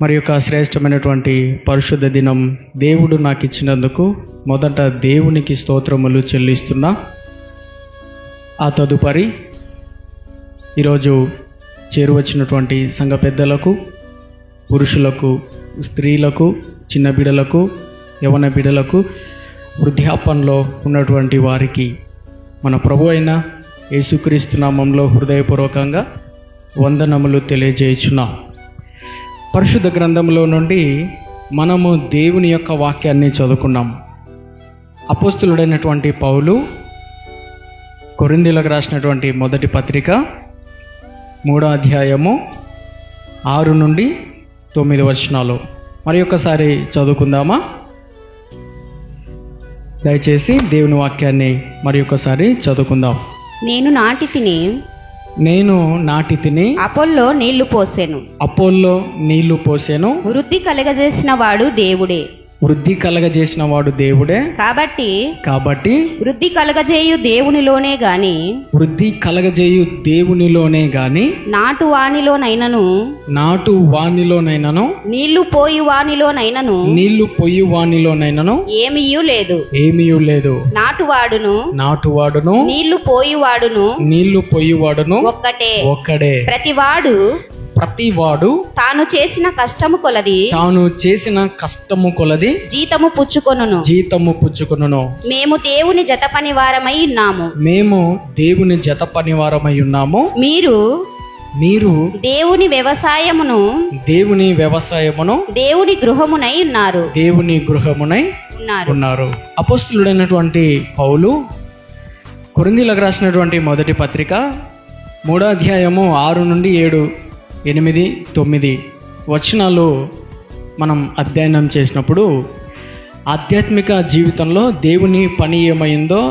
మరి యొక్క శ్రేష్టమైనటువంటి పరిశుద్ధ దినం దేవుడు నాకు ఇచ్చినందుకు మొదట దేవునికి స్తోత్రములు చెల్లిస్తున్నా. ఆ తదుపరి ఈరోజు చేరువచ్చినటువంటి సంఘ పెద్దలకు, పురుషులకు, స్త్రీలకు, చిన్న బిడలకు, యవన బిడలకు, వృద్ధాపనలో ఉన్నటువంటి వారికి మన ప్రభు అయిన యేసుక్రీస్తు నామంలో హృదయపూర్వకంగా వందనములు తెలియజేయుచున్నాం. పరిశుద్ధ గ్రంథంలో నుండి మనము దేవుని యొక్క వాక్యాన్ని చదువుకున్నాం. అపోస్తులుడైనటువంటి పౌలు కొరింథీయులకు రాసినటువంటి మొదటి పత్రిక 3వ అధ్యాయము 6 నుండి 9 వచనాలు మరి ఒకసారి చదువుకుందామా? దయచేసి దేవుని వాక్యాన్ని మరి ఒకసారి చదువుకుందాం. నేను నాటి తిని అపోల్లో నీళ్లు పోసెను. వృద్ధి కలగజేసిన వాడు దేవుడే. కాబట్టి వృద్ధి కలగజేయు దేవునిలోనే గాని నాటు వానిలోనైనను నీళ్లు పోయి వానిలోనైనను ఏమీయూ లేదు. నాటువాడును నీళ్లు పోయివాడును ఒక్కడే. ప్రతివాడు తాను చేసిన కష్టము కొలది జీతము పుచ్చుకొనును. మేము దేవుని జత పనివారమై ఉన్నాము. మీరు దేవుని వ్యవసాయమును దేవుని గృహమునై ఉన్నారు. అపోస్తులుడైనటువంటి పౌలు కొరింథీయులకు రాసినటువంటి మొదటి పత్రిక 3వ అధ్యాయము 6 నుండి 7, 8, 9 వచనాలు మనం అధ్యయనం చేసినప్పుడు ఆధ్యాత్మిక జీవితంలో దేవుని పని ఏమైందో,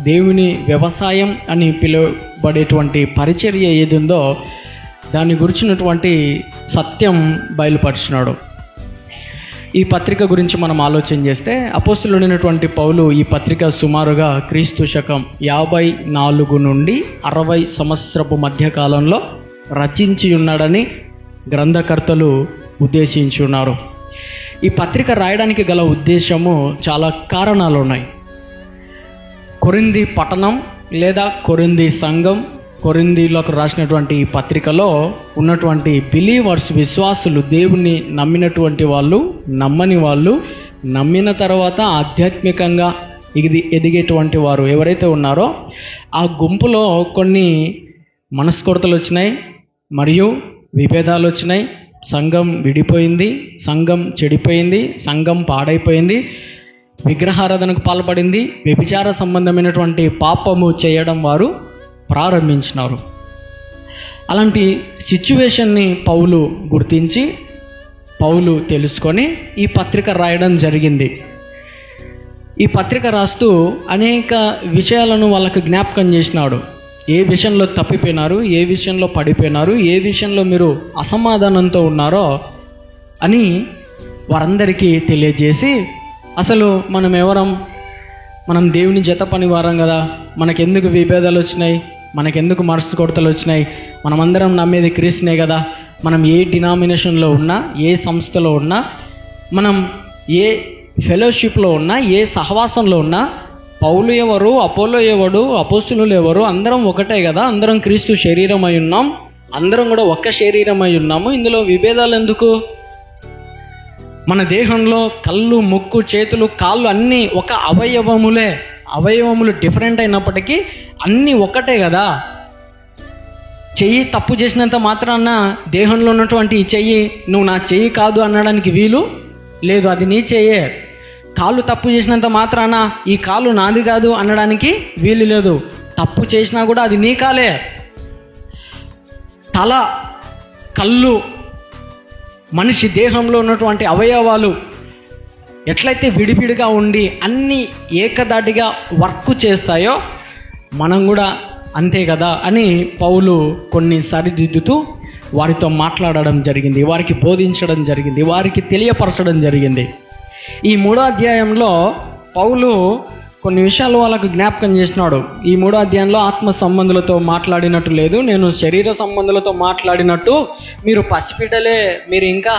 దేవుని వ్యవసాయం అని పిలువబడేటువంటి పరిచర్య ఏదుందో దాని గురించినటువంటి సత్యం బయలుపరిచినాడు. ఈ పత్రిక గురించి మనం ఆలోచన చేస్తే అపోస్తులుడైనటువంటి పౌలు ఈ పత్రిక సుమారుగా క్రీస్తు శకం 54 నుండి 60 సంవత్సరపు మధ్యకాలంలో రచించి ఉన్నాడని గ్రంథకర్తలు ఉద్దేశించి ఉన్నారు. ఈ పత్రిక రాయడానికి గల ఉద్దేశము చాలా కారణాలు ఉన్నాయి. కొరింథీ పట్టణం లేదా కొరింథీ సంఘం, కొరింథీయులకు రాసినటువంటి ఈ పత్రికలో ఉన్నటువంటి బిలీవర్స్, విశ్వాసులు, దేవుణ్ణి నమ్మినటువంటి వాళ్ళు, నమ్మని వాళ్ళు, నమ్మిన తర్వాత ఆధ్యాత్మికంగా ఎదిగేటువంటి వారు ఎవరైతే ఉన్నారో ఆ గుంపులో కొన్ని మనస్కొరతలు వచ్చినాయి మరియు విభేదాలు వచ్చినాయి. సంఘం విడిపోయింది, సంఘం చెడిపోయింది, సంఘం పాడైపోయింది, విగ్రహారాధనకు పాల్పడింది, వ్యభిచార సంబంధమైనటువంటి పాపము చేయడం వారు ప్రారంభించినారు. అలాంటి సిచ్యువేషన్ని పౌలు గుర్తించి, పౌలు తెలుసుకొని ఈ పత్రిక రాయడం జరిగింది. ఈ పత్రిక రాస్తూ అనేక విషయాలను వాళ్ళకు జ్ఞాపకం చేసినాడు. ఏ విషయంలో తప్పిపోయినారు, ఏ విషయంలో పడిపోయినారు, ఏ విషయంలో మీరు అసమాధానంతో ఉన్నారో అని వారందరికీ తెలియజేసి, అసలు మనం దేవుని జత పనివారం కదా, మనకెందుకు విభేదాలు వచ్చినాయి, మనకెందుకు మనసు కొడతలు వచ్చినాయి, మనమందరం నమ్మేది క్రీస్తునే కదా, మనం ఏ డినామినేషన్లో ఉన్నా, ఏ సంస్థలో ఉన్నా, మనం ఏ ఫెలోషిప్లో ఉన్నా, ఏ సహవాసంలో ఉన్నా, పౌలు ఎవరు, అపోలో ఎవడు, అపోస్తులు ఎవరు, అందరం ఒకటే కదా, అందరం క్రీస్తు శరీరం అయి ఉన్నాం, అందరం కూడా ఒక్క శరీరం అయి ఉన్నాము, ఇందులో విభేదాలు ఎందుకు? మన దేహంలో కళ్ళు, ముక్కు, చేతులు, కాళ్ళు అన్నీ ఒక అవయవములు డిఫరెంట్ అయినప్పటికీ అన్నీ ఒకటే కదా. చెయ్యి తప్పు చేసినంత మాత్రాన దేహంలో ఉన్నటువంటి ఈ చెయ్యి నువ్వు నా చెయ్యి కాదు అనడానికి వీలు లేదు, అది నీ చెయ్యే. కాళ్ళు తప్పు చేసినంత మాత్రాన ఈ కాలు నాది కాదు అనడానికి వీలు లేదు, తప్పు చేసినా కూడా అది నీ కాలే. తల, కళ్ళు, మనిషి దేహంలో ఉన్నటువంటి అవయవాలు ఎట్లయితే విడివిడిగా ఉండి అన్నీ ఏకదాటిగా వర్క్ చేస్తాయో మనం కూడా అంతే కదా అని పౌలు కొన్ని సరిదిద్దుతూ వారితో మాట్లాడడం జరిగింది, వారికి బోధించడం జరిగింది, వారికి తెలియపరచడం జరిగింది. ఈ 3వ అధ్యాయంలో పౌలు కొన్ని విషయాలు వాళ్ళకు జ్ఞాపకం చేసినాడు. ఈ 3వ అధ్యాయంలో ఆత్మ సంబంధులతో మాట్లాడినట్టు లేదు, నేను శరీర సంబంధులతో మాట్లాడినట్టు మీరు పసిపిడ్డలే, మీరు ఇంకా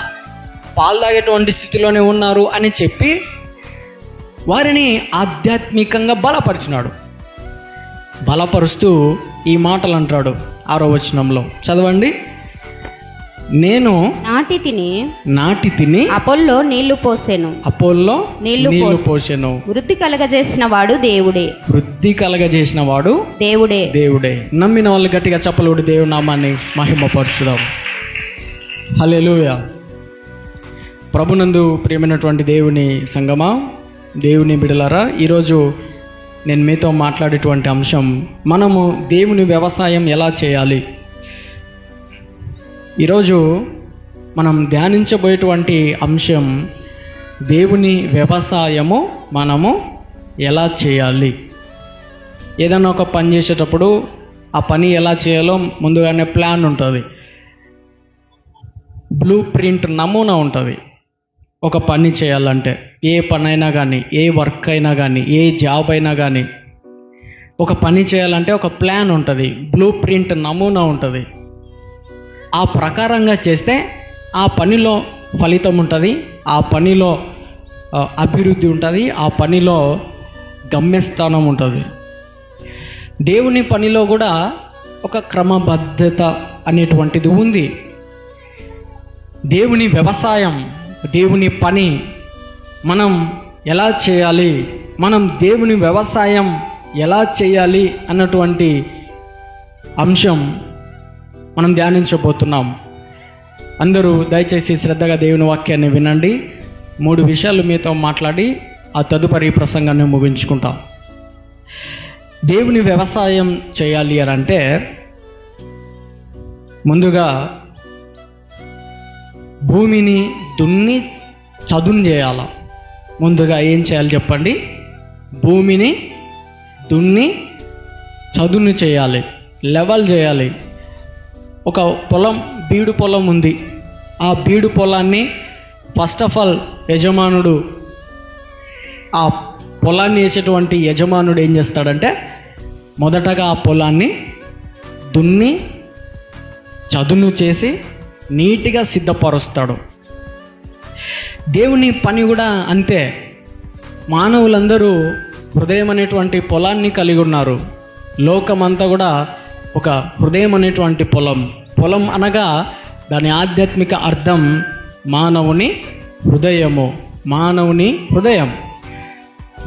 పాలు తాగేటువంటి స్థితిలోనే ఉన్నారు అని చెప్పి వారిని ఆధ్యాత్మికంగా బలపరిచినాడు. బలపరుస్తూ ఈ మాటలు అంటాడు 6వ వచనంలో, చదవండి. నేను నాటి తిని అపోల్లో నీళ్లు పోసెను. అపోల్లో నీళ్లు పోసెను. వృద్ధి కలగజేసిన వాడు దేవుడే. వృద్ధి కలగజేసిన వాడు దేవుడే. దేవుడే. నమ్మిన వాళ్ళు గట్టిగా చప్పలుడి దేవుని నామాన్ని మహిమపరచుదాం. హల్లెలూయా. ప్రభునందు ప్రియమైనటువంటి దేవుని సంగమా, దేవుని బిడలారా, ఈరోజు నేను మీతో మాట్లాడేటువంటి అంశం, మనము దేవుని వ్యవసాయం ఎలా చేయాలి. ఈరోజు మనం ధ్యానించబోయేటువంటి అంశం, దేవుని వ్యవసాయము మనము ఎలా చేయాలి. ఏదైనా ఒక పని చేసేటప్పుడు ఆ పని ఎలా చేయాలో ముందుగానే ప్లాన్ ఉంటుంది, బ్లూ ప్రింట్ నమూనా ఉంటుంది. ఒక పని చేయాలంటే, ఏ పని అయినా కానీ, ఏ వర్క్ అయినా కానీ, ఏ జాబ్ అయినా కానీ, ఒక పని చేయాలంటే ఒక ప్లాన్ ఉంటుంది, బ్లూ ప్రింట్ నమూనా ఉంటుంది. ఆ ప్రకారంగా చేస్తే ఆ పనిలో ఫలితం ఉంటుంది, ఆ పనిలో అభివృద్ధి ఉంటుంది, ఆ పనిలో గమ్యస్థానం ఉంటుంది. దేవుని పనిలో కూడా ఒక క్రమబద్ధత అనేటువంటిది ఉంది. దేవుని వ్యవసాయం, దేవుని పని మనం ఎలా చేయాలి, మనం దేవుని వ్యవసాయం ఎలా చేయాలి అన్నటువంటి అంశం మనం ధ్యానించబోతున్నాం. అందరూ దయచేసి శ్రద్ధగా దేవుని వాక్యాన్ని వినండి. 3 విషయాలు మీతో మాట్లాడి ఆ తదుపరి ప్రసంగాన్ని ముగించుకుంటాం. దేవుని వ్యవసాయం చేయాలి అని అంటే ముందుగా భూమిని దున్ని చదును చేయాల. ముందుగా ఏం చేయాలి చెప్పండి? భూమిని దున్ని చదును చేయాలి, లెవెల్ చేయాలి. ఒక పొలం, బీడు పొలం ఉంది. ఆ బీడు పొలాన్ని ఫస్ట్ ఆఫ్ ఆల్ యజమానుడు, ఆ పొలాన్ని వేసేటువంటి యజమానుడు ఏం చేస్తాడంటే, మొదటగా ఆ పొలాన్ని దున్ని చదును చేసి నీట్గా సిద్ధపరుస్తాడు. దేవుని పని కూడా అంతే. మానవులందరూ హృదయం అనేటువంటి పొలాన్ని కలిగి ఉన్నారు. లోకమంతా కూడా ఒక హృదయం అనేటువంటి పొలం అనగా దాని ఆధ్యాత్మిక అర్థం మానవుని హృదయము. మానవుని హృదయం,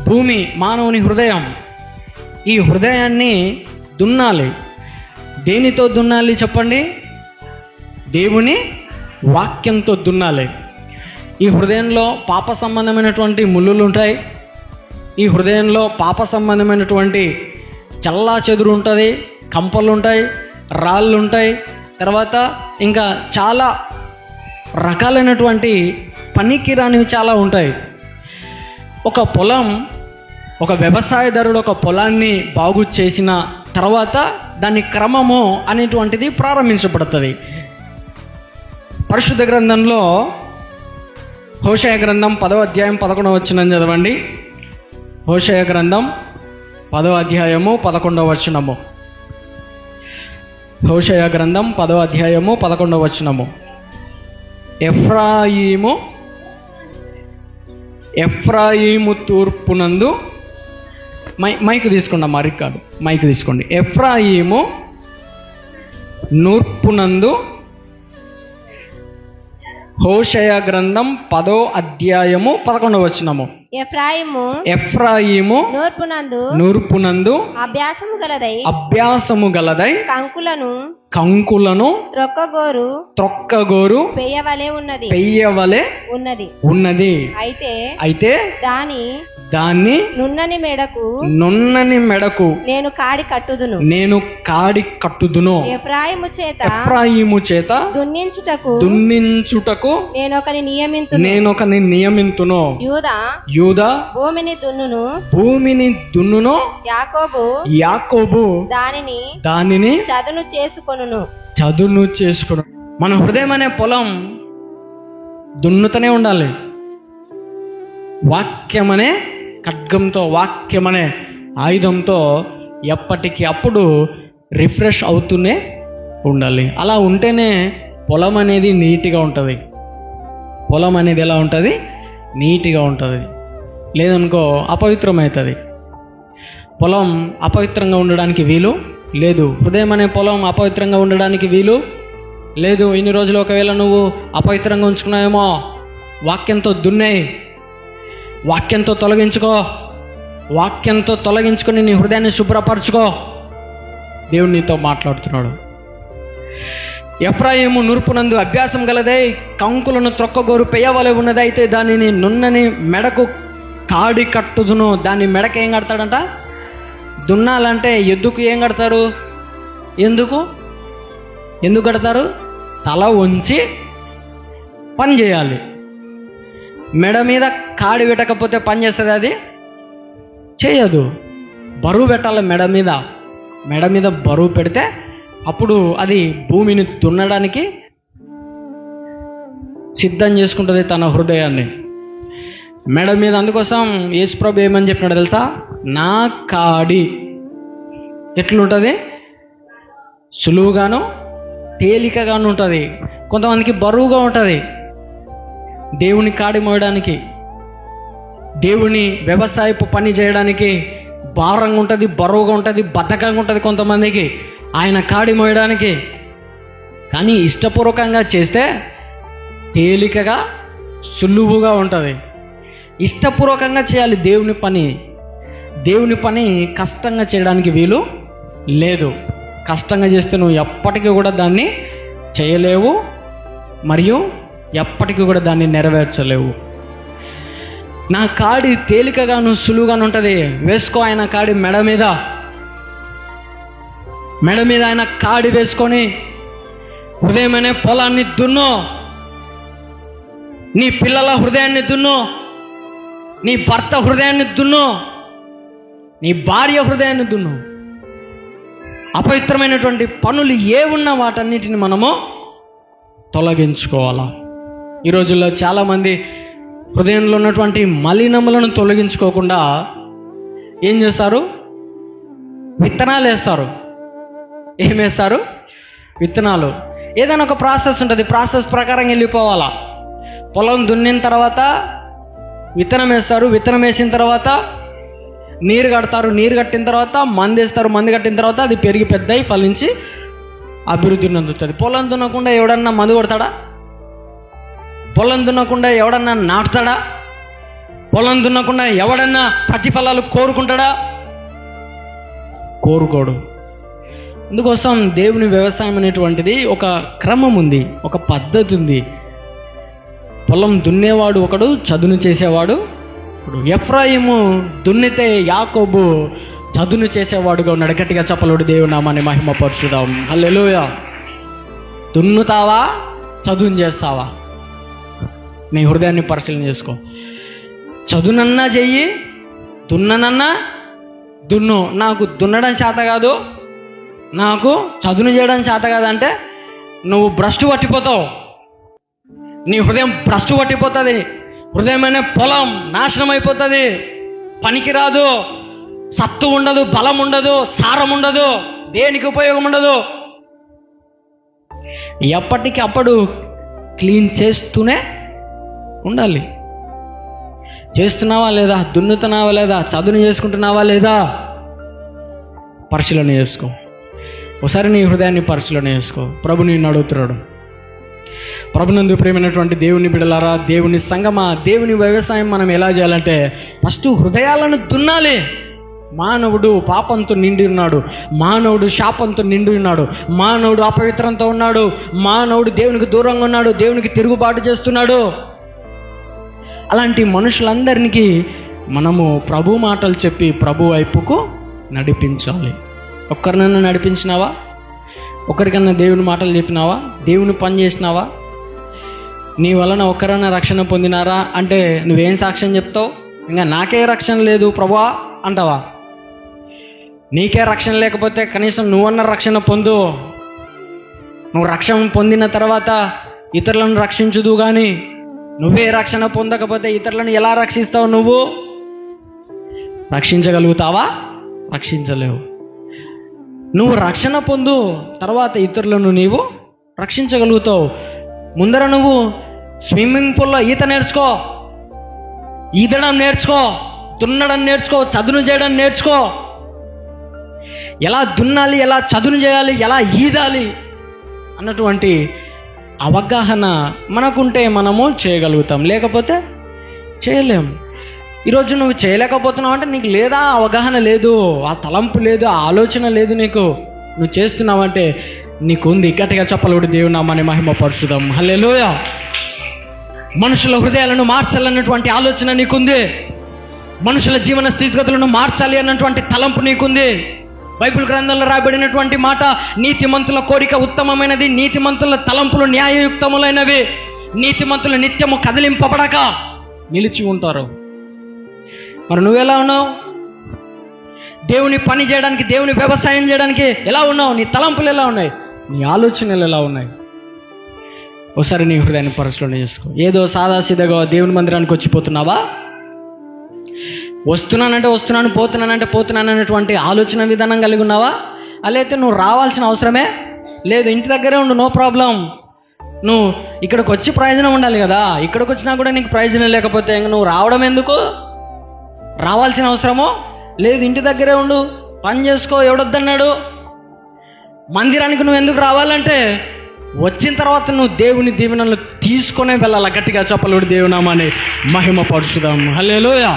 భూమి మానవుని హృదయం. ఈ హృదయాన్ని దున్నాలి. దేనితో దున్నాలి చెప్పండి? దేవుని వాక్యంతో దున్నాలి. ఈ హృదయంలో పాప సంబంధమైనటువంటి ముళ్ళులు ఉంటాయి. ఈ హృదయంలో పాప సంబంధమైనటువంటి చల్లా చెదురు ఉంటుంది, కంపలు ఉంటాయి, రాళ్ళు ఉంటాయి, తర్వాత ఇంకా చాలా రకాలైనటువంటి పనికిరానివి చాలా ఉంటాయి. ఒక వ్యవసాయదారుడు ఒక పొలాన్ని బాగు చేసిన తర్వాత దాని క్రమము అనేటువంటిది ప్రారంభించబడుతుంది. పరిశుద్ధ గ్రంథంలో హోషేయ గ్రంథం 10వ అధ్యాయం 11వ వచనం చదవండి. హోషేయ గ్రంథం 10వ అధ్యాయము 11వ వచనము. హోషేయ గ్రంథం 10వ అధ్యాయము 11వ వచనము. ఎఫ్రాయిము తూర్పునందు, మైక్ తీసుకోండి అమ్మా, రికార్డు మైక్ తీసుకోండి. ఎఫ్రాయిము నూర్పునందు, హోషేయ గ్రంథం 10వ అధ్యాయము 11వ వచనము. ఎఫ్రాయిము నూర్పునందు అభ్యాసము గలదై కంకులను త్రొక్కగోరు పెయ్యవలే ఉన్నది. అయితే దాన్ని నున్నని మెడకు నేను కాడి కట్టుదును. ఎఫ్రాయిము చేత దున్నించుటకు నేనొకని నియమింతును. యూదా భూమిని దున్నును, యాకోబు దానిని చదును చేసుకొను. మన హృదయం అనే పొలం దున్నుతూనే ఉండాలి. వాక్యమనే ఖడ్గంతో, వాక్యమనే ఆయుధంతో ఎప్పటికీ అప్పుడు రిఫ్రెష్ అవుతూనే ఉండాలి. అలా ఉంటేనే పొలం అనేది నీట్గా ఉంటుంది. పొలం అనేది ఎలా ఉంటుంది? నీట్గా ఉంటుంది. లేదనుకో అపవిత్రమవుతుంది. పొలం అపవిత్రంగా ఉండడానికి వీలు లేదు. హృదయం అనే పొలం అపవిత్రంగా ఉండడానికి వీలు లేదు. ఇన్ని రోజులు ఒకవేళ నువ్వు అపవిత్రంగా ఉంచుకున్నావేమో, వాక్యంతో దున్నేయి, వాక్యంతో తొలగించుకో, వాక్యంతో తొలగించుకొని నీ హృదయాన్ని శుభ్రపరచుకో. దేవుడు నీతో మాట్లాడుతున్నాడు. ఎఫ్రాయిము నూర్పునందు అభ్యాసం గలదై కంకులను త్రొక్కగోరు పెయ్యవలె ఉన్నది, అయితే దానిని నున్నని మెడకు కాడి కట్టుదును. దాన్ని మెడకు ఏం కడతాడంట? దున్నాలంటే ఎద్దుకు ఏం కడతారు? ఎందుకు కడతారు? తల వంచి పని చేయాలి. మెడ మీద కాడి పెట్టకపోతే పని చేస్తుంది? అది చేయదు. బరువు పెట్టాలి మెడ మీద బరువు పెడితే అప్పుడు అది భూమిని దున్నడానికి సిద్ధం చేసుకుంటుంది తన హృదయాన్ని. మెడ మీద. అందుకోసం యేసుప్రభు ఏమని చెప్పినాడు తెలుసా? నా కాడి ఎట్లుంటుంది? సులువుగాను తేలికగాను ఉంటుంది. కొంతమందికి బరువుగా ఉంటుంది. దేవుని కాడి మోయడానికి, దేవుని వ్యవసాయపు పని చేయడానికి భారంగా ఉంటుంది, బరువుగా ఉంటుంది, బద్ధకంగా ఉంటుంది కొంతమందికి ఆయన కాడి మోయడానికి. కానీ ఇష్టపూర్వకంగా చేస్తే తేలికగా సులువుగా ఉంటుంది. ఇష్టపూర్వకంగా చేయాలి దేవుని పని కష్టంగా చేయడానికి వీలు లేదు. కష్టంగా చేస్తే నువ్వు ఎప్పటికీ కూడా దాన్ని చేయలేవు, మరియు ఎప్పటికీ కూడా దాన్ని నెరవేర్చలేవు. నా కాడి తేలికగాను సులువుగాను ఉంటుంది. వేసుకో ఆయన కాడి మెడ మీద ఆయన కాడి వేసుకొని హృదయం అనే పొలాన్ని దున్ను. నీ పిల్లల హృదయాన్ని దున్ను, నీ భర్త హృదయాన్ని దున్ను, నీ భార్య హృదయాన్ని దున్ను. అపవిత్రమైనటువంటి పనులు ఏమున్నా వాటన్నిటిని మనము తొలగించుకోవాలా. ఈ రోజుల్లో చాలామంది హృదయంలో ఉన్నటువంటి మలినములను తొలగించుకోకుండా ఏం చేస్తారు? విత్తనాలు వేస్తారు. ఏం వేస్తారు? విత్తనాలు. ఏదైనా ఒక ప్రాసెస్ ఉంటుంది, ప్రాసెస్ ప్రకారం వెళ్ళిపోవాలా. పొలం దున్నిన తర్వాత విత్తనం వేస్తారు, విత్తనం వేసిన తర్వాత నీరు కడతారు, నీరు కట్టిన తర్వాత మందు వేస్తారు, మందు కట్టిన తర్వాత అది పెరిగి పెద్దయి ఫలించి అభివృద్ధిని అందుతుంది. పొలం దున్నకుండా ఎవడన్నా మందు కొడతాడా? పొలం దున్నకుండా ఎవడన్నా నాటుతాడా? పొలం దున్నకుండా ఎవడన్నా ప్రతిఫలాలు కోరుకుంటాడా? కోరుకోడు. అందుకోసం దేవుని వ్యవసాయం అనేటువంటిది ఒక క్రమం ఉంది, ఒక పద్ధతి ఉంది. పొలం దున్నేవాడు ఒకడు, చదును చేసేవాడు ఒకడు. ఎఫ్రాయిము దున్నితే యాకోబు చదును చేసేవాడుగా ఉన్నాడు. గట్టిగా చెప్పలోడు దేవుని నామాన్ని మహిమపరుచుదాం. హల్లెలూయా. దున్నుతావా, చదును చేస్తావా? నీ హృదయాన్ని పరిశీలన చేసుకో. చదునన్నా చెయ్యి, దున్ననన్నా దున్ను. నాకు దున్నడం చేత కాదు, నాకు చదును చేయడం చేత కాదంటే నువ్వు భ్రష్టు పట్టిపోతావు. నీ హృదయం భ్రష్టు పట్టిపోతుంది. హృదయం అనే పొలం నాశనం అయిపోతుంది. పనికిరాదు, సత్తు ఉండదు, బలం ఉండదు, సారం ఉండదు, దేనికి ఉపయోగం ఉండదు. ఎప్పటికప్పుడు క్లీన్ చేస్తూనే ఉండాలి. చేస్తున్నావా లేదా? దున్నుతున్నావా లేదా? చదును చేసుకుంటున్నావా లేదా? పరిశీలన చేసుకో. ఒకసారి నీ హృదయాన్ని పరిశీలన చేసుకో. ప్రభు నిన్ను అడుగుతున్నాడు. ప్రభునందు ప్రేమైనటువంటి దేవుని బిడలారా, దేవుని సంగమా, దేవుని వ్యవసాయం మనం ఎలా చేయాలంటే ఫస్ట్ హృదయాలను దున్నాలి. మానవుడు పాపంతో నిండి ఉన్నాడు, మానవుడు శాపంతో నిండి ఉన్నాడు, మానవుడు అపవిత్రంతో ఉన్నాడు, మానవుడు దేవునికి దూరంగా ఉన్నాడు, దేవునికి తిరుగుబాటు చేస్తున్నాడు. అలాంటి మనుషులందరికీ మనము ప్రభు మాటలు చెప్పి ప్రభు వైపుకు నడిపించాలి. ఒక్కరినన్నా నడిపించినావా? ఒకరికన్నా దేవుని మాటలు చెప్పినావా? దేవుని పని చేసినావా? నీ వలన ఒక్కరన్నా రక్షణ పొందినారా అంటే నువ్వేం సాక్ష్యం చెప్తావు? ఇంకా నాకే రక్షణ లేదు ప్రభువా అంటావా? నీకే రక్షణ లేకపోతే కనీసం నువ్వన్న రక్షణ పొందు. నువ్వు రక్షణ పొందిన తర్వాత ఇతరులను రక్షించుదు కానీ నువ్వే రక్షణ పొందకపోతే ఇతరులను ఎలా రక్షిస్తావు? నువ్వు రక్షించగలుగుతావా? రక్షించలేవు. నువ్వు రక్షణ పొందు, తర్వాత ఇతరులను నీవు రక్షించగలుగుతావు. ముందర నువ్వు స్విమ్మింగ్ పూల్లో ఈత నేర్చుకో, ఈదడం నేర్చుకో, దున్నడం నేర్చుకో, చదును చేయడం నేర్చుకో. ఎలా దున్నాలి, ఎలా చదును చేయాలి, ఎలా ఈదాలి అన్నటువంటి అవగాహన మనకుంటే మనము చేయగలుగుతాం, లేకపోతే చేయలేం. ఈరోజు నువ్వు చేయలేకపోతున్నావు అంటే నీకు లేదా అవగాహన లేదు, ఆ తలంపు లేదు, ఆ ఆలోచన లేదు నీకు. నువ్వు చేస్తున్నావంటే నీకుంది. గట్టిగా చెప్పలేడు దేవుని నామాన్ని మహిమ పరుచుదాం. హల్లెలూయా. మనుషుల హృదయాలను మార్చాలన్నటువంటి ఆలోచన నీకుంది. మనుషుల జీవన స్థితిగతులను మార్చాలి అన్నటువంటి తలంపు నీకుంది. బైబిల్ గ్రంథంలో రాయబడినటువంటి మాట, నీతిమంతుల కోరిక ఉత్తమమైనది, నీతిమంతుల తలంపులు న్యాయయుక్తములైనవి, నీతిమంతులు నిత్యము కదిలింపబడక నిలిచి ఉంటారు. మరి నువ్వెలా ఉన్నావు? దేవుని పని చేయడానికి, దేవుని వ్యవసాయం చేయడానికి ఎలా ఉన్నావు? నీ తలంపులు ఎలా ఉన్నాయి? నీ ఆలోచనలు ఎలా ఉన్నాయి? ఒకసారి నీ హృదయాన్ని పరిశీలన చేసుకో. ఏదో సాదాసీదాగా దేవుని మందిరానికి వచ్చిపోతున్నావా? వస్తున్నానంటే వస్తున్నాను, పోతున్నానంటే పోతున్నాను అనేటువంటి ఆలోచన విధానం కలిగి ఉన్నావా? అలాగైతే నువ్వు రావాల్సిన అవసరమే లేదు. ఇంటి దగ్గరే ఉండు, నో ప్రాబ్లం. నువ్వు ఇక్కడికి వచ్చి ప్రయోజనం ఉండాలి కదా. ఇక్కడికి వచ్చినా కూడా నీకు ప్రయోజనం లేకపోతే నువ్వు రావడం ఎందుకు? రావాల్సిన అవసరమో లేదు. ఇంటి దగ్గరే ఉండు, పని చేసుకో, ఎవడొద్దన్నాడు? మందిరానికి నువ్వు ఎందుకు రావాలంటే వచ్చిన తర్వాత నువ్వు దేవుని దీవెనలు తీసుకునే వెళ్ళాలి. గట్టిగా చెప్పలేడు దేవుని నామాన్ని మహిమ పరుచుదాం. హల్లెలూయా.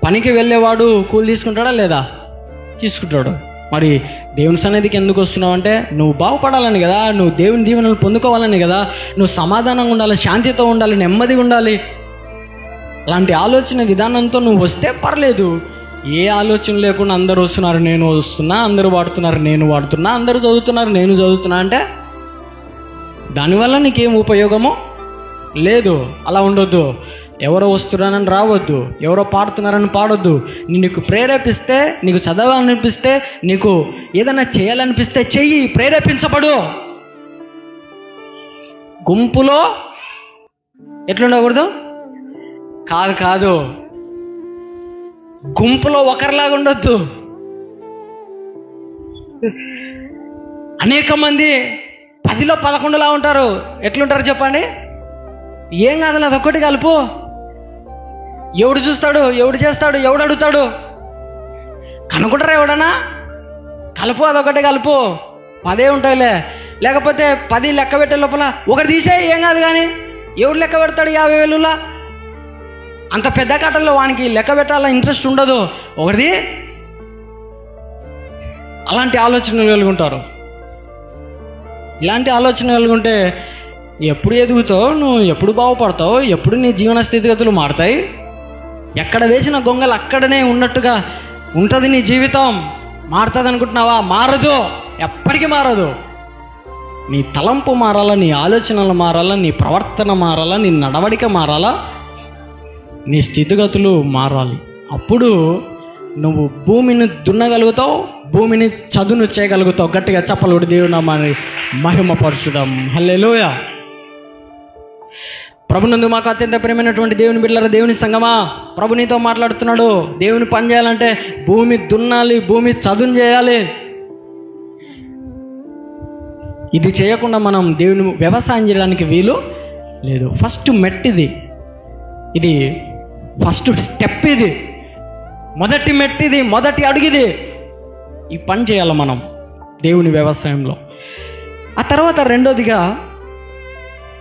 పనికి వెళ్ళేవాడు కూలి తీసుకుంటాడా లేదా? తీసుకుంటాడు. మరి దేవుని సన్నిధికి ఎందుకు వస్తున్నావు అంటే నువ్వు బాగుపడాలని కదా, నువ్వు దేవుని దీవెనలు పొందుకోవాలని కదా, నువ్వు సమాధానంగా ఉండాలి, శాంతితో ఉండాలి, నెమ్మదిగా ఉండాలి. అలాంటి ఆలోచన విధానంతో నువ్వు వస్తే పర్లేదు. ఏ ఆలోచన లేకుండా అందరూ వస్తున్నారు, నేను వస్తున్నా, అందరూ వాడుతున్నారు, నేను వాడుతున్నా, అందరూ చదువుతున్నారు, నేను చదువుతున్నా అంటే దానివల్ల నీకేం ఉపయోగమో లేదు. అలా ఉండొద్దు. ఎవరో వస్తున్నారని రావద్దు, ఎవరో పాడుతున్నారని పాడొద్దు. నీకు ప్రేరేపిస్తే, నీకు చదవాలనిపిస్తే, నీకు ఏదైనా చేయాలనిపిస్తే చెయ్యి, ప్రేరేపించబడు. గుంపులో ఎట్లుండకూడదు? కాదు, గుంపులో ఒకరిలాగా ఉండొద్దు. అనేక మంది 10లో 11లా ఉంటారు. ఎట్లుంటారు చెప్పండి? ఏం కాదు, అదొక్కటి కలుపు. ఎవడు చూస్తాడు, ఎవడు చేస్తాడు, ఎవడు అడుగుతాడు? కనుక్కుంటారా ఎవడన్నా? కలుపు, అదొకటి కలుపు. 10 ఉంటాయిలే. లేకపోతే 10 లెక్క పెట్టే లోపల ఒకటి తీసేయి, ఏం కాదు. కానీ ఎవడు లెక్క పెడతాడు 50,000లా? అంత పెద్ద కట్టల్లో వానికి లెక్క పెట్టాలని ఇంట్రెస్ట్ ఉండదు. ఒకటిది. అలాంటి ఆలోచనలు కలిగి ఉంటారు. ఇలాంటి ఆలోచన కలిగి ఉంటే ఎప్పుడు ఎదుగుతావు, నువ్వు ఎప్పుడు బాగుపడతావు, ఎప్పుడు నీ జీవన స్థితిగతులు మారుతాయి? ఎక్కడ వేసిన గొంగలు అక్కడనే ఉన్నట్టుగా ఉంటుంది నీ జీవితం. మారుతుంది అనుకుంటున్నావా? మారదు, ఎప్పటికీ మారదు. నీ తలంపు మారాలా, నీ ఆలోచనలు మారాలా, నీ ప్రవర్తన మారాలా, నీ నడవడిక మారాలా, నీ స్థితిగతులు మారాలి. అప్పుడు నువ్వు భూమిని దున్నగలుగుతావు, భూమిని చదును చేయగలుగుతావు. గట్టిగా చెప్పలేడు దేవుని నామాన్ని మహిమ పరుచుదాం. హల్లెలూయా. ప్రభునందు మాకు అత్యంత ప్రియమైనటువంటి దేవుని బిడ్డలారా, దేవుని సంగమా, ప్రభు నీతో మాట్లాడుతున్నాడు. దేవుని పని చేయాలంటే భూమి దున్నాలి, భూమి చదును చేయాలి. ఇది చేయకుండా మనం దేవుని వ్యవసాయం చేయడానికి వీలు లేదు. ఫస్ట్ మెట్టిది, ఇది ఫస్ట్ స్టెప్, ఇది మొదటి మెట్టిది, మొదటి అడుగుది. ఈ పని చేయాలి మనం దేవుని వ్యవసాయంలో. ఆ తర్వాత రెండోదిగా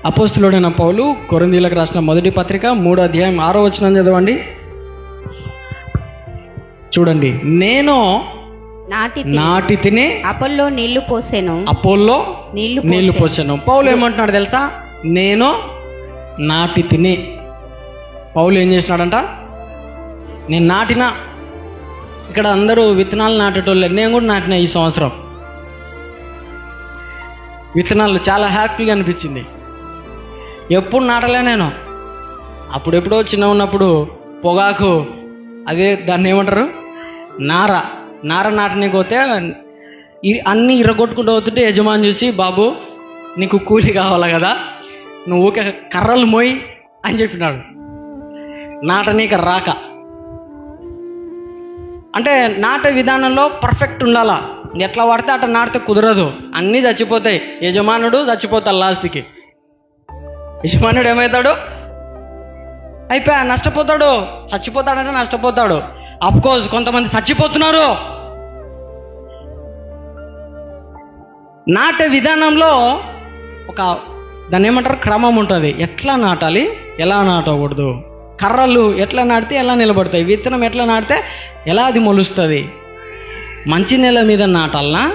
అపోస్తులుడైన పౌలు కొరింథీయులకు రాసిన మొదటి పత్రిక 3వ అధ్యాయం 6వ వచనం చదవండి. చూడండి. నేను నాటి తిని అపోల్లో నీళ్లు పోసెను. అపోల్లో నీళ్లు పోసాను. పౌలు ఏమంటున్నాడు తెలుసా? నేను నాటి తిని. పౌలు ఏం చేసినాడంట? నేను నాటిన. ఇక్కడ అందరూ విత్తనాలు నాటేటోళ్ళే, నేను కూడా నాటిన. ఈ సంవత్సరం విత్తనాలు చాలా హ్యాపీగా అనిపించింది. ఎప్పుడు నాటలే నేను. అప్పుడెప్పుడో చిన్న ఉన్నప్పుడు పొగాకు, అదే దాన్ని ఏమంటారు, నార నాటనీకి పోతే అన్నీ ఇరగొట్టుకుంటూ అవుతుంటే యజమాని చూసి, బాబు నీకు కూలి కావాలి కదా, నువ్వు ఊకే కర్రలు మోయి అని చెప్పినాడు. నాటనీక రాక అంటే నాటే విధానంలో పర్ఫెక్ట్ ఉండాలా. ఎట్లా పడితే అట్లా నాటితే కుదరదు, అన్నీ చచ్చిపోతాయి, యజమానుడు చచ్చిపోతాడు లాస్ట్కి. యజమానుడు ఏమవుతాడు? అయిపోయా, నష్టపోతాడు. చచ్చిపోతాడంటే నష్టపోతాడు. అఫ్కోర్స్ కొంతమంది చచ్చిపోతున్నారు. నాటే విధానంలో ఒక దాన్ని ఏమంటారు, క్రమం ఉంటుంది. ఎట్లా నాటాలి, ఎలా నాటకూడదు, కర్రలు ఎట్లా నాటితే ఎలా నిలబడతాయి, విత్తనం ఎట్లా నాటితే ఎలా అది మొలుస్తుంది, మంచి నేల మీద నాటాలనా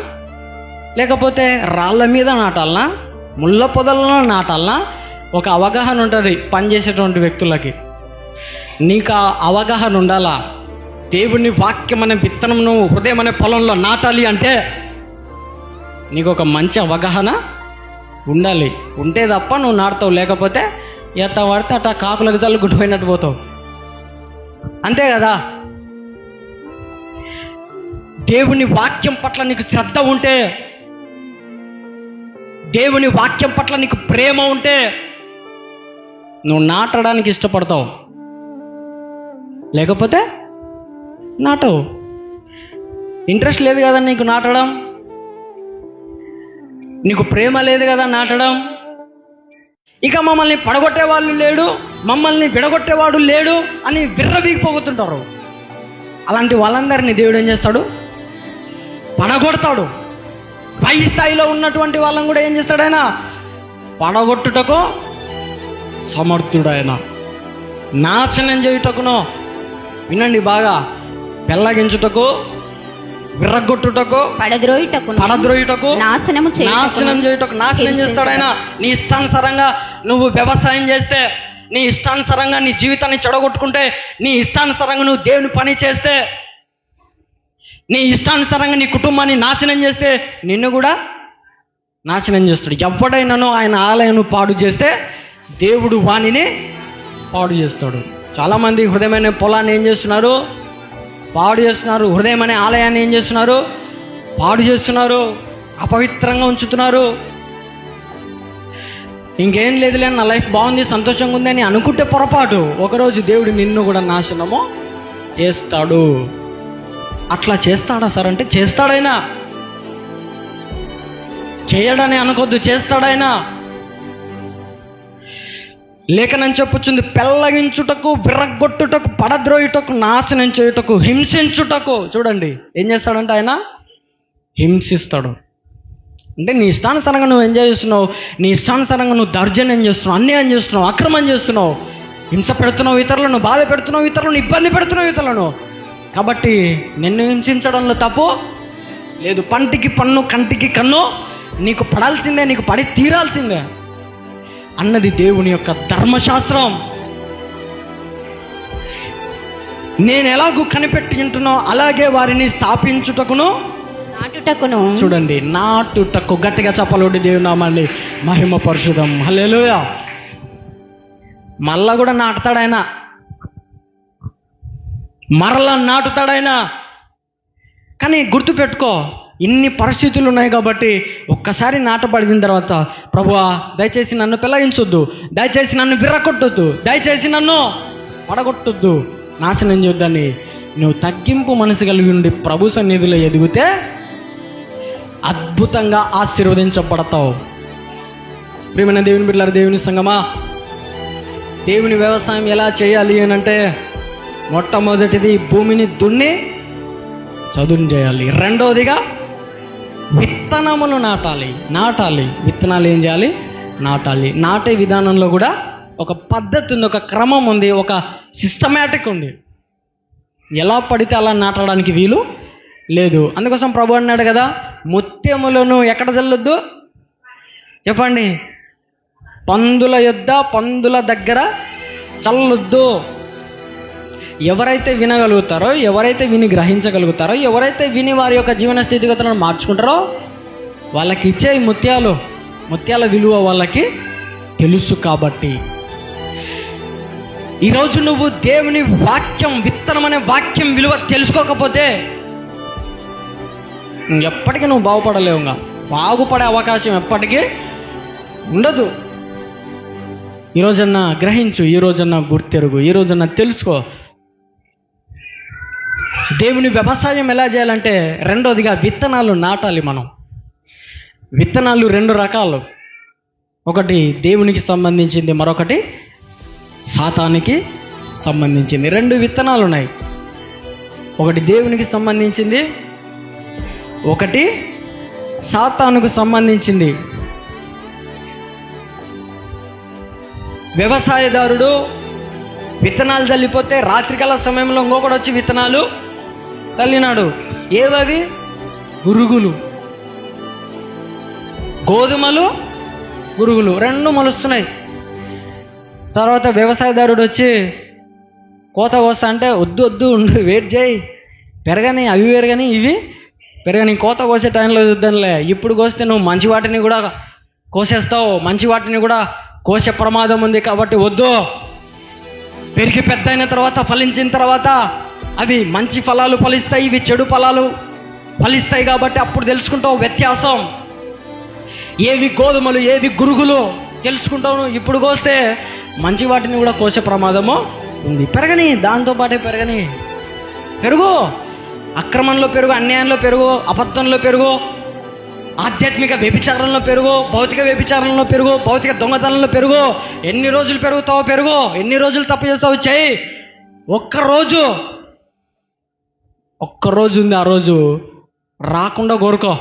లేకపోతే రాళ్ళ మీద నాటాలనా, ముళ్ళ పొదలలో నాటాలనా, ఒక అవగాహన ఉంటుంది పనిచేసేటువంటి వ్యక్తులకి. నీకు ఆ అవగాహన ఉండాలా. దేవుని వాక్యం అనే విత్తనం నువ్వు హృదయం అనే పొలంలో నాటాలి అంటే నీకు ఒక మంచి అవగాహన ఉండాలి. ఉంటే తప్ప నువ్వు నాటుతావు. లేకపోతే ఎట్ట పడితే అట్ట కాకులకు చల్లు గుట్టిపోయినట్టు పోతావు. అంతే కదా. దేవుని వాక్యం పట్ల నీకు శ్రద్ధ ఉంటే, దేవుని వాక్యం పట్ల నీకు ప్రేమ ఉంటే నువ్వు నాటడానికి ఇష్టపడతావు. లేకపోతే నాటవు. ఇంట్రెస్ట్ లేదు కదా నీకు నాటడం, నీకు ప్రేమ లేదు కదా నాటడం. ఇక మమ్మల్ని పడగొట్టేవాళ్ళు లేడు, మమ్మల్ని విడగొట్టేవాడు లేడు అని విర్రవీగిపోతుంటారు. అలాంటి వాళ్ళందరినీ దేవుడు ఏం చేస్తాడు? పడగొడతాడు. పై స్థాయిలో ఉన్నటువంటి వాళ్ళని కూడా ఏం చేస్తాడు ఆయన? పడగొట్టుటకు సమర్థుడైన, నాశనం చేయుటకును, వినండి బాగా, పెళ్ళగించుటకు, విర్రగొట్టుటకు, పడద్రోయుటకు, నాశనం చేయుటకు, నాశనం చేస్తాడు ఆయన. నీ ఇష్టానుసారంగా నువ్వు వ్యవసాయం చేస్తే, నీ ఇష్టానుసారంగా నీ జీవితాన్ని చెడగొట్టుకుంటే, నీ ఇష్టానుసారంగా నువ్వు దేవుని పని చేస్తే, నీ ఇష్టానుసారంగా నీ కుటుంబాన్ని నాశనం చేస్తే నిన్ను కూడా నాశనం చేస్తాడు. ఎవడైనాను ఆయన ఆలయాన్ని పాడు చేస్తే దేవుడు వానిని పాడు చేస్తాడు. చాలామంది హృదయమైన పొలాన్ని ఏం చేస్తున్నారు? పాడు చేస్తున్నారు. హృదయం అనే ఆలయాన్ని ఏం చేస్తున్నారు? పాడు చేస్తున్నారు, అపవిత్రంగా ఉంచుతున్నారు. ఇంకేం లేదులే, నా లైఫ్ బాగుంది, సంతోషంగా ఉంది అని అనుకుంటే పొరపాటు. ఒకరోజు దేవుడు నిన్ను కూడా నాశనము చేస్తాడు. అట్లా చేస్తాడా సార్ అంటే చేస్తాడైనా. చేయడని అనుకోద్దు, చేస్తాడైనా. లేఖనం చెప్పుచుంది, పెళ్ళగించుటకు, విర్రగొట్టుటకు, పడద్రోయుటకు, నాశనం చేయుటకు, హింసించుటకు. చూడండి ఏం చేస్తాడంటే ఆయన హింసిస్తాడు. అంటే నీ ఇష్టానుసారంగా నువ్వు ఎంజాయ్ చేస్తున్నావు, నీ ఇష్టానుసారంగా నువ్వు దౌర్జన్యం చేస్తున్నావు, అన్యాయం చేస్తున్నావు, అక్రమం చేస్తున్నావు, హింస పెడుతున్నావు ఇతరులను, బాధ పెడుతున్నావు ఇతరులను, ఇబ్బంది పెడుతున్నావు ఇతరులను. కాబట్టి నిన్ను హింసించడంలో తప్పు లేదు. పంటికి పన్ను, కంటికి కన్ను, నీకు పడాల్సిందే, నీకు పడి తీరాల్సిందే అన్నది దేవుని యొక్క ధర్మశాస్త్రం. నేను ఎలాగూ కనిపెట్టి ఉంటున్నావు అలాగే వారిని స్థాపించుటకును, నాటుటకును. చూడండి, నాటుటకు. గట్టిగా చప్పలోడి దేవుని నామాన్ని మహిమ పరిశుద్ధం. హల్లెలూయా. మళ్ళా కూడా నాటుతాడాయన, మరలా నాటుతాడాయన. కానీ గుర్తుపెట్టుకో, ఇన్ని పరిస్థితులు ఉన్నాయి కాబట్టి ఒక్కసారి నాటబడిన తర్వాత, ప్రభువా దయచేసి నన్ను పెళ్ళగించొద్దు, దయచేసి నన్ను విర్రకొట్టొద్దు, దయచేసి నన్ను పడగొట్టొద్దు, నాశనం చేయొద్దని నువ్వు తగ్గింపు మనసు కలిగి ఉండి ప్రభు సన్నిధిలో ఎదిగితే అద్భుతంగా ఆశీర్వదించబడతావు. ప్రియమైన దేవుని బిడ్డలారా, దేవుని సంగమా, దేవుని వ్యవసాయం ఎలా చేయాలి అని అంటే, మొట్టమొదటిది భూమిని దున్ని చదును చేయాలి. రెండవదిగా విత్తనములు నాటాలి. విత్తనాలు ఏం చేయాలి? నాటాలి. నాటే విధానంలో కూడా ఒక పద్ధతి ఉంది, ఒక క్రమం ఉంది, ఒక సిస్టమేటిక్ ఉంది. ఎలా పడితే అలా నాటడానికి వీలు లేదు. అందుకోసం ప్రభు అన్నాడు కదా, ముత్యములను ఎక్కడ చల్లొద్దు చెప్పండి? పందుల యొద్ద, పందుల దగ్గర చల్లొద్దు. ఎవరైతే వినగలుగుతారో, ఎవరైతే విని గ్రహించగలుగుతారో, ఎవరైతే విని వారి యొక్క జీవన స్థితిగతులను మార్చుకుంటారో వాళ్ళకి ఇచ్చే ముత్యాల విలువ వాళ్ళకి తెలుసు. కాబట్టి ఈరోజు నువ్వు దేవుని వాక్యం, విత్తనం అనే వాక్యం విలువ తెలుసుకోకపోతే ఎప్పటికీ నువ్వు బాగుపడలేవుగా. బాగుపడే అవకాశం ఎప్పటికీ ఉండదు. ఈరోజన్నా గ్రహించు, ఈరోజన్నా గుర్తెరుగు, ఈరోజన్నా తెలుసుకో. దేవుని వ్యవసాయం ఎలా చేయాలంటే, రెండోదిగా విత్తనాలు నాటాలి. మనం విత్తనాలు రెండు రకాలు. ఒకటి దేవునికి సంబంధించింది, మరొకటి సాతానికి సంబంధించింది. 2 విత్తనాలు ఉన్నాయి. ఒకటి దేవునికి సంబంధించింది, ఒకటి సాతానుకు సంబంధించింది. వ్యవసాయదారుడు విత్తనాలు చల్లిపోతే రాత్రికాల సమయంలో ఇంకొకటి వచ్చి విత్తనాలు చల్లినాడు. ఏవవి? గురుగులు, గోధుమలు, గురుగులు 2 మొలుస్తున్నాయి. తర్వాత వ్యవసాయదారుడు వచ్చి కోత కోస్తా అంటే వద్దు ఉండు, వెయిట్ చేయి, పెరగని, అవి పెరగని, ఇవి పెరగని, కోత కోసే టైంలో చూద్దాంలే, ఇప్పుడు కోస్తే నువ్వు మంచి వాటిని కూడా కోసేస్తావు, మంచి వాటిని కూడా కోసే ప్రమాదం ఉంది, కాబట్టి వద్దు. పెరిగి పెద్ద అయిన తర్వాత, ఫలించిన తర్వాత అవి మంచి ఫలాలు ఫలిస్తాయి, ఇవి చెడు ఫలాలు ఫలిస్తాయి, కాబట్టి అప్పుడు తెలుసుకుంటావు వ్యత్యాసం. ఏవి గోధుమలు, ఏవి గురుగులు తెలుసుకుంటావు. ఇప్పుడు కోస్తే మంచి వాటిని కూడా కోసే ప్రమాదము ఉంది. పెరగని, దాంతోపాటే పెరగని, పెరుగు, అక్రమంలో పెరుగు, అన్యాయంలో పెరుగు, అబద్ధంలో పెరుగు, ఆధ్యాత్మిక వ్యభిచారంలో పెరుగు, భౌతిక వ్యభిచారంలో పెరుగు, భౌతిక దొంగతనంలో పెరుగు. ఎన్ని రోజులు పెరుగుతావో పెరుగు, ఎన్ని రోజులు తప్పు చేస్తావో చేయి. ఒక్కరోజు ఉంది, ఆ రోజు రాకుండా కోరుకో.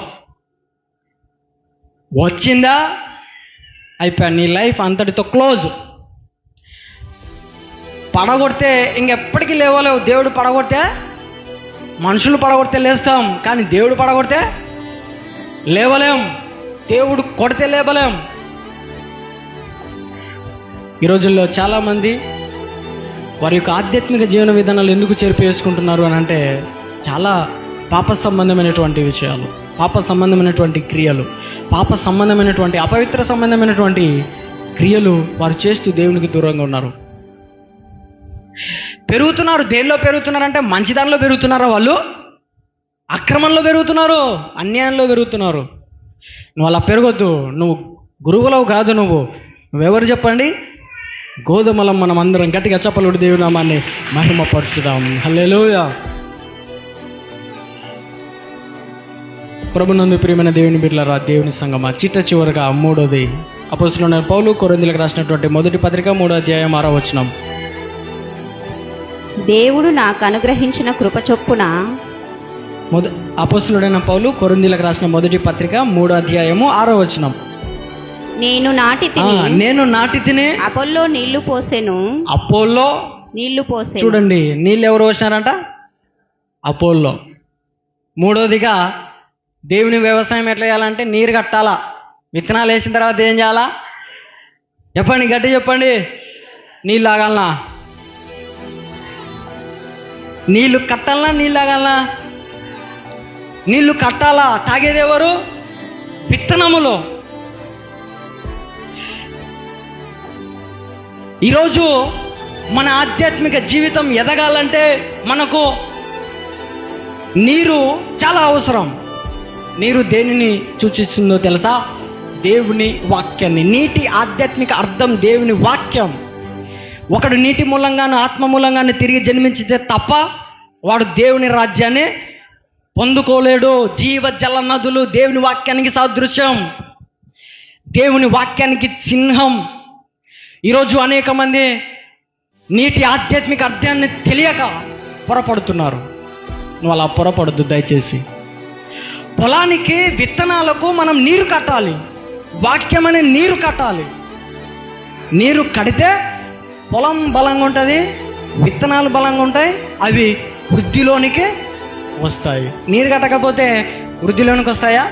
వచ్చిందా అయిపోయా, నీ లైఫ్ అంతటితో క్లోజ్. పడగొడితే ఇంకెప్పటికీ లేవలేవు. దేవుడు పడగొడితే, మనుషులు పడగొడితే లేస్తాం, కానీ దేవుడు పడగొడితే లేవలేం. దేవుడు కొడితే లేవలేం. ఈ రోజుల్లో చాలామంది వారి యొక్క ఆధ్యాత్మిక జీవన విధానాలు ఎందుకు చెరిపేసుకుంటున్నారు అని అంటే, చాలా పాప సంబంధమైనటువంటి విషయాలు, పాప సంబంధమైనటువంటి క్రియలు, పాప సంబంధమైనటువంటి, అపవిత్ర సంబంధమైనటువంటి క్రియలు వారు చేస్తూ దేవునికి దూరంగా ఉన్నారు. పెరుగుతున్నారు. దేనిలో పెరుగుతున్నారంటే మంచి దానిలో పెరుగుతున్నారా? వాళ్ళు అక్రమంలో పెరుగుతున్నారు, అన్యాయంలో పెరుగుతున్నారు. నువ్వు అలా పెరగొద్దు. నువ్వు గురువులవు కాదు. నువ్వెవరు చెప్పండి? గోధుమలం. మనం అందరం గట్టిగా చప్పలుడు దేవుని నామాన్ని మహిమపరుచుదాం. హల్లెలూయా. ప్రభునందు ప్రియమైన దేవుని బిడ్డలారా, దేవుని సంగమా, చివరగా 3వది అపోస్తలుడైన పౌలు కొరింథీయులకు రాసినటువంటి మొదటి పత్రిక 3వ అధ్యాయం 6వ వచనం. దేవుడు నాకు అనుగ్రహించిన కృప చొప్పున. అపోస్తలుడైన పౌలు కొరింథీయులకు రాసిన మొదటి పత్రిక 3వ అధ్యాయము 6వ వచనం. నేను నాటి తిని అపోల్లో నీళ్లు పోసెను. అపోల్లో నీళ్లు పోసే. చూడండి, నీళ్ళు ఎవరు పోసినారంట? అపోల్లో. 3వదిగా దేవుని వ్యవసాయం ఎట్లా చేయాలంటే నీరు కట్టాలా. విత్తనాలు వేసిన తర్వాత ఏం చేయాలా? చెప్పండి, గట్టి చెప్పండి. నీళ్ళు ఆగాలనా? నీళ్ళు కట్టాలనా? నీళ్ళు ఆగాలనా? నీళ్ళు కట్టాలా. తాగేది ఎవరు? విత్తనములు. ఈరోజు మన ఆధ్యాత్మిక జీవితం ఎదగాలంటే మనకు నీరు చాలా అవసరం. నీరు దేనిని సూచిస్తుందో తెలుసా? దేవుని వాక్యాన్ని. నీటి ఆధ్యాత్మిక అర్థం దేవుని వాక్యం. ఒకడు నీటి మూలంగాను ఆత్మ మూలంగాను తిరిగి జన్మించితే తప్ప వాడు దేవుని రాజ్యాన్ని పొందుకోలేడు. జీవ జల నదులు దేవుని వాక్యానికి సాదృశ్యం, దేవుని వాక్యానికి చిహ్నం. ఈరోజు అనేక మంది నీటి ఆధ్యాత్మిక అర్థాన్ని తెలియక పొరపడుతున్నారు. నువ్వు అలా పొరపడద్దు దయచేసి. పొలానికి, విత్తనాలకు మనం నీరు కట్టాలి. వాక్యం అనే నీరు కట్టాలి. నీరు కడితే పొలం బలంగా ఉంటుంది, విత్తనాలు బలంగా ఉంటాయి, అవి వృద్ధిలోనికి వస్తాయి. నీరు కట్టకపోతే వృద్ధిలోనికి వస్తాయా?